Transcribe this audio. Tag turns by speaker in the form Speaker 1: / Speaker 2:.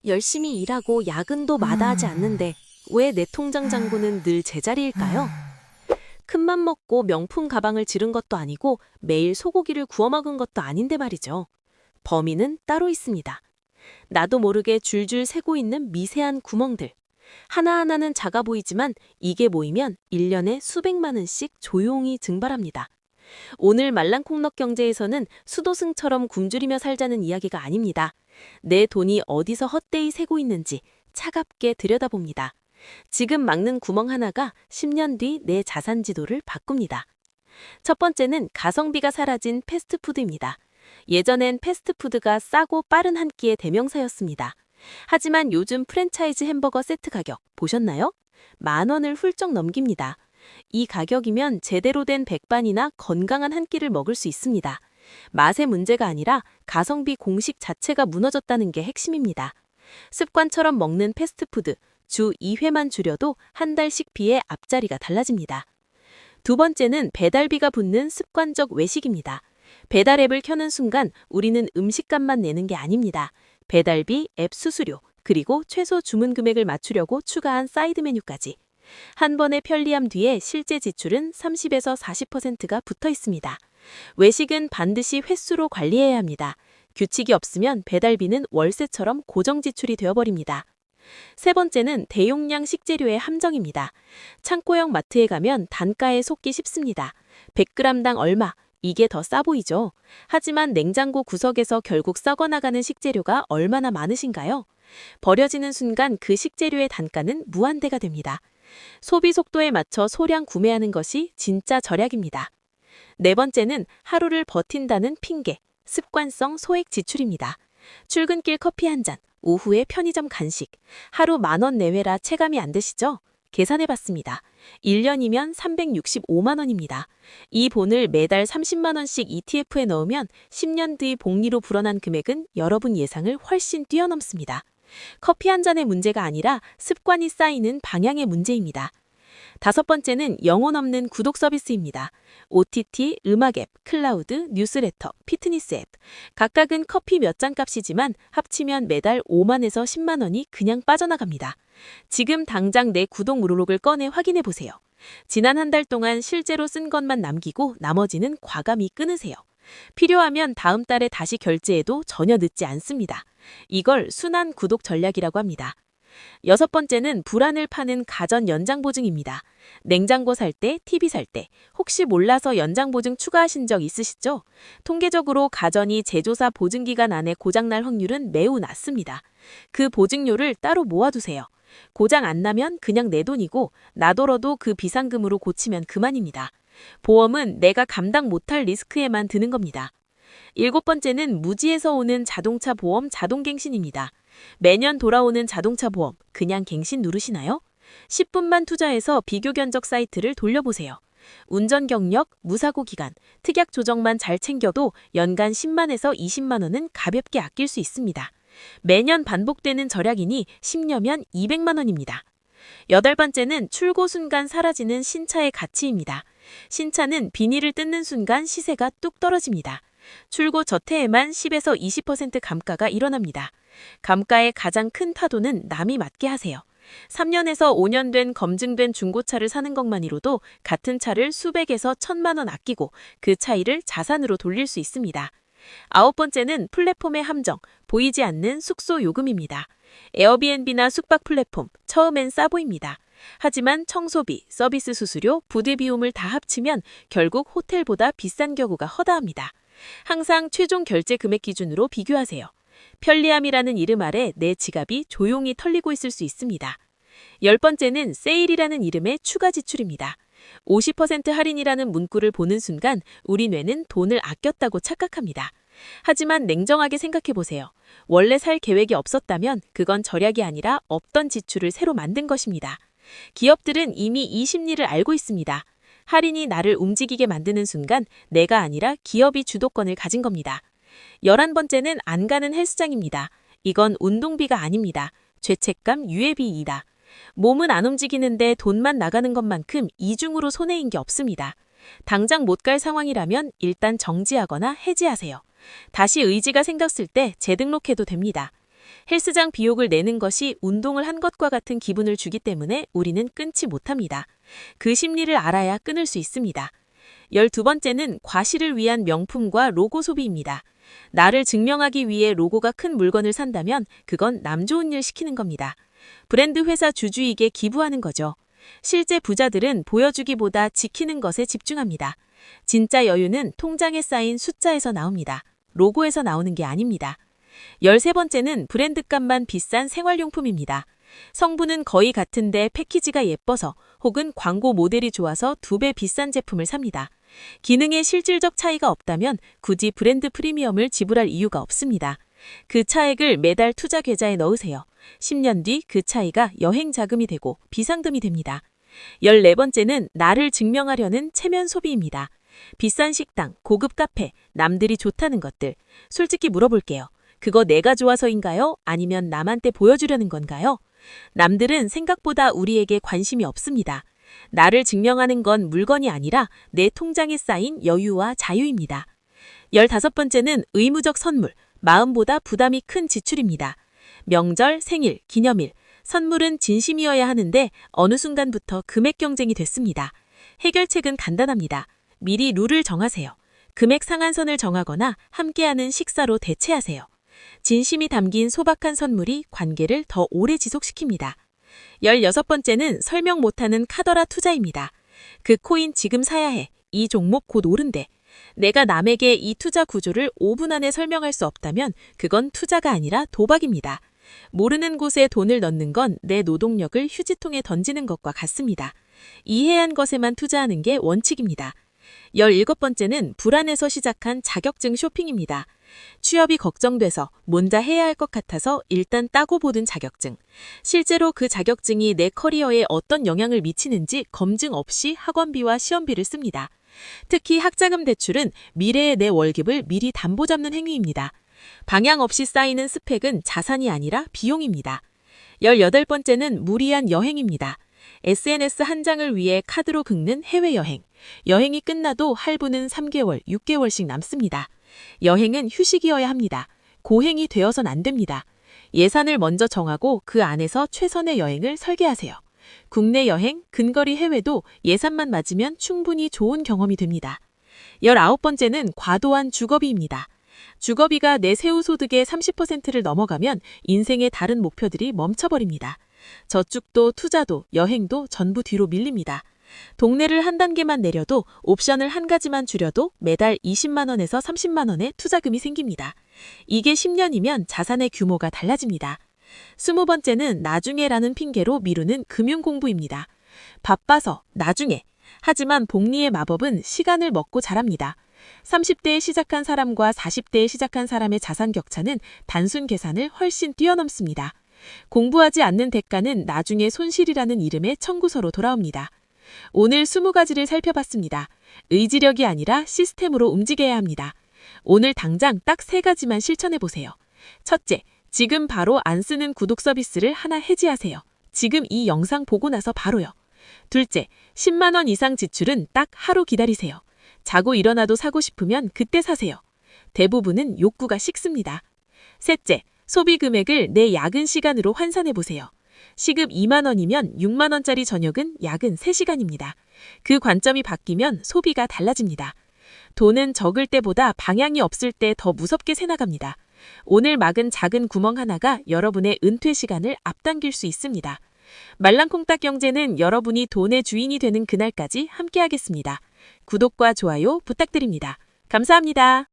Speaker 1: 열심히 일하고 야근도 마다하지 않는데 왜 내 통장 잔고는 늘 제자리일까요? 큰맘 먹고 명품 가방을 지른 것도 아니고 매일 소고기를 구워 먹은 것도 아닌데 말이죠. 범인은 따로 있습니다. 나도 모르게 줄줄 새고 있는 미세한 구멍들. 하나하나는 작아 보이지만 이게 모이면 1년에 수백만 원씩 조용히 증발합니다. 오늘 말랑콩넛 경제에서는 수도승처럼 굶주리며 살자는 이야기가 아닙니다. 내 돈이 어디서 헛되이 새고 있는지 차갑게 들여다봅니다. 지금 막는 구멍 하나가 10년 뒤 내 자산 지도를 바꿉니다. 첫 번째는 가성비가 사라진 패스트푸드입니다. 예전엔 패스트푸드가 싸고 빠른 한 끼의 대명사였습니다. 하지만 요즘 프랜차이즈 햄버거 세트 가격 보셨나요? 10,000원을 훌쩍 넘깁니다. 이 가격이면 제대로 된 백반이나 건강한 한 끼를 먹을 수 있습니다. 맛의 문제가 아니라 가성비 공식 자체가 무너졌다는 게 핵심입니다. 습관처럼 먹는 패스트푸드, 주 2회만 줄여도 한 달 식비의 앞자리가 달라집니다. 두 번째는 배달비가 붙는 습관적 외식입니다. 배달 앱을 켜는 순간 우리는 음식값만 내는 게 아닙니다. 배달비, 앱 수수료, 그리고 최소 주문 금액을 맞추려고 추가한 사이드 메뉴까지. 한 번의 편리함 뒤에 실제 지출은 30에서 40%가 붙어 있습니다. 외식은 반드시 횟수로 관리해야 합니다. 규칙이 없으면 배달비는 월세처럼 고정 지출이 되어버립니다. 세 번째는 대용량 식재료의 함정입니다. 창고형 마트에 가면 단가에 속기 쉽습니다. 100g당 얼마, 이게 더 싸 보이죠? 하지만 냉장고 구석에서 결국 썩어나가는 식재료가 얼마나 많으신가요? 버려지는 순간 그 식재료의 단가는 무한대가 됩니다. 소비 속도에 맞춰 소량 구매하는 것이 진짜 절약입니다. 네 번째는 하루를 버틴다는 핑계, 습관성 소액 지출입니다. 출근길 커피 한 잔, 오후에 편의점 간식, 하루 10,000원 내외라 체감이 안 되시죠? 계산해봤습니다. 1년이면 365만 원입니다. 이 본을 매달 30만 원씩 ETF에 넣으면 10년 뒤 복리로 불어난 금액은 여러분 예상을 훨씬 뛰어넘습니다. 커피 한 잔의 문제가 아니라 습관이 쌓이는 방향의 문제입니다. 다섯 번째는 영혼 없는 구독 서비스입니다. OTT, 음악 앱, 클라우드, 뉴스레터, 피트니스 앱. 각각은 커피 몇 잔 값이지만 합치면 매달 5만에서 10만 원이 그냥 빠져나갑니다. 지금 당장 내 구독 목록을 꺼내 확인해 보세요. 지난 한 달 동안 실제로 쓴 것만 남기고 나머지는 과감히 끊으세요. 필요하면 다음 달에 다시 결제해도 전혀 늦지 않습니다. 이걸 순환 구독 전략이라고 합니다. 여섯 번째는 불안을 파는 가전 연장 보증입니다. 냉장고 살 때, TV 살 때 혹시 몰라서 연장 보증 추가하신 적 있으시죠? 통계적으로 가전이 제조사 보증기간 안에 고장날 확률은 매우 낮습니다. 그 보증료를 따로 모아두세요. 고장 안 나면 그냥 내 돈이고 나더라도 그 비상금으로 고치면 그만입니다. 보험은 내가 감당 못할 리스크에만 드는 겁니다. 일곱 번째는 무지에서 오는 자동차 보험 자동갱신입니다. 매년 돌아오는 자동차 보험 그냥 갱신 누르시나요? 10분만 투자해서 비교 견적 사이트를 돌려보세요. 운전 경력, 무사고 기간, 특약 조정만 잘 챙겨도 연간 10만에서 20만 원은 가볍게 아낄 수 있습니다. 매년 반복되는 절약이니 10년면 200만 원입니다. 여덟 번째는 출고 순간 사라지는 신차의 가치입니다. 신차는 비닐을 뜯는 순간 시세가 뚝 떨어집니다. 출고 저태에만 10에서 20% 감가가 일어납니다. 감가의 가장 큰 파도는 남이 맞게 하세요. 3년에서 5년 된 검증된 중고차를 사는 것만으로도 같은 차를 수백에서 1,000만 원 아끼고 그 차이를 자산으로 돌릴 수 있습니다. 아홉 번째는 플랫폼의 함정, 보이지 않는 숙소 요금입니다. 에어비앤비나 숙박 플랫폼, 처음엔 싸 보입니다. 하지만 청소비, 서비스 수수료, 부대 비용을 다 합치면 결국 호텔보다 비싼 경우가 허다합니다. 항상 최종 결제 금액 기준으로 비교하세요. 편리함이라는 이름 아래 내 지갑이 조용히 털리고 있을 수 있습니다. 열 번째는 세일이라는 이름의 추가 지출입니다. 50% 할인이라는 문구를 보는 순간 우리 뇌는 돈을 아꼈다고 착각합니다. 하지만 냉정하게 생각해보세요. 원래 살 계획이 없었다면 그건 절약이 아니라 없던 지출을 새로 만든 것입니다. 기업들은 이미 이 심리를 알고 있습니다. 할인이 나를 움직이게 만드는 순간 내가 아니라 기업이 주도권을 가진 겁니다. 11번째는 안 가는 헬스장입니다. 이건 운동비가 아닙니다. 죄책감, 유예비이다. 몸은 안 움직이는데 돈만 나가는 것만큼 이중으로 손해인 게 없습니다. 당장 못 갈 상황이라면 일단 정지하거나 해지하세요. 다시 의지가 생겼을 때 재등록해도 됩니다. 헬스장 비용을 내는 것이 운동을 한 것과 같은 기분을 주기 때문에 우리는 끊지 못합니다. 그 심리를 알아야 끊을 수 있습니다. 12번째는 과시를 위한 명품과 로고 소비입니다. 나를 증명하기 위해 로고가 큰 물건을 산다면 그건 남 좋은 일 시키는 겁니다. 브랜드 회사 주주에게 기부하는 거죠. 실제 부자들은 보여주기보다 지키는 것에 집중합니다. 진짜 여유는 통장에 쌓인 숫자에서 나옵니다. 로고에서 나오는 게 아닙니다. 13번째는 브랜드값만 비싼 생활용품입니다. 성분은 거의 같은데 패키지가 예뻐서 혹은 광고 모델이 좋아서 2배 비싼 제품을 삽니다. 기능에 실질적 차이가 없다면 굳이 브랜드 프리미엄을 지불할 이유가 없습니다. 그 차액을 매달 투자 계좌에 넣으세요. 10년 뒤 그 차이가 여행 자금이 되고 비상금이 됩니다. 14번째는 나를 증명하려는 체면 소비입니다. 비싼 식당, 고급 카페, 남들이 좋다는 것들. 솔직히 물어볼게요. 그거 내가 좋아서인가요? 아니면 남한테 보여주려는 건가요? 남들은 생각보다 우리에게 관심이 없습니다. 나를 증명하는 건 물건이 아니라 내 통장에 쌓인 여유와 자유입니다. 15번째는 의무적 선물, 마음보다 부담이 큰 지출입니다. 명절, 생일, 기념일, 선물은 진심이어야 하는데 어느 순간부터 금액 경쟁이 됐습니다. 해결책은 간단합니다. 미리 룰을 정하세요. 금액 상한선을 정하거나 함께하는 식사로 대체하세요. 진심이 담긴 소박한 선물이 관계를 더 오래 지속시킵니다. 16번째는 설명 못하는 카더라 투자입니다. 그 코인 지금 사야 해. 이 종목 곧 오른대. 내가 남에게 이 투자 구조를 5분 안에 설명할 수 없다면 그건 투자가 아니라 도박입니다. 모르는 곳에 돈을 넣는 건 내 노동력을 휴지통에 던지는 것과 같습니다. 이해한 것에만 투자하는 게 원칙입니다. 17번째는 불안해서 시작한 자격증 쇼핑입니다. 취업이 걱정돼서 뭔가 해야 할 것 같아서 일단 따고 보던 자격증. 실제로 그 자격증이 내 커리어에 어떤 영향을 미치는지 검증 없이 학원비와 시험비를 씁니다. 특히 학자금 대출은 미래의 내 월급을 미리 담보 잡는 행위입니다. 방향 없이 쌓이는 스펙은 자산이 아니라 비용입니다. 18번째는 무리한 여행입니다. SNS 한 장을 위해 카드로 긁는 해외여행. 여행이 끝나도 할부는 3개월, 6개월씩 남습니다. 여행은 휴식이어야 합니다. 고행이 되어선 안 됩니다. 예산을 먼저 정하고 그 안에서 최선의 여행을 설계하세요. 국내 여행, 근거리 해외도 예산만 맞으면 충분히 좋은 경험이 됩니다. 19번째는 과도한 주거비입니다. 주거비가 내 세후 소득의 30%를 넘어가면 인생의 다른 목표들이 멈춰버립니다. 저축도 투자도 여행도 전부 뒤로 밀립니다. 동네를 한 단계만 내려도 옵션을 한 가지만 줄여도 매달 20만 원에서 30만 원의 투자금이 생깁니다. 이게 10년이면 자산의 규모가 달라집니다. 20번째는 나중에라는 핑계로 미루는 금융공부입니다. 바빠서 나중에. 하지만 복리의 마법은 시간을 먹고 자랍니다. 30대에 시작한 사람과 40대에 시작한 사람의 자산 격차는 단순 계산을 훨씬 뛰어넘습니다. 공부하지 않는 대가는 나중에 손실이라는 이름의 청구서로 돌아옵니다. 오늘 20가지를 살펴봤습니다. 의지력이 아니라 시스템으로 움직여야 합니다. 오늘 당장 딱 3가지만 실천해보세요. 첫째, 지금 바로 안 쓰는 구독 서비스를 하나 해지하세요. 지금 이 영상 보고 나서 바로요. 둘째, 10만 원 이상 지출은 딱 하루 기다리세요. 자고 일어나도 사고 싶으면 그때 사세요. 대부분은 욕구가 식습니다. 셋째, 소비 금액을 내 야근 시간으로 환산해보세요. 시급 2만 원이면 6만 원짜리 저녁은 야근 3시간입니다. 그 관점이 바뀌면 소비가 달라집니다. 돈은 적을 때보다 방향이 없을 때 더 무섭게 새나갑니다. 오늘 막은 작은 구멍 하나가 여러분의 은퇴 시간을 앞당길 수 있습니다. 말랑콩딱 경제는 여러분이 돈의 주인이 되는 그날까지 함께하겠습니다. 구독과 좋아요 부탁드립니다. 감사합니다.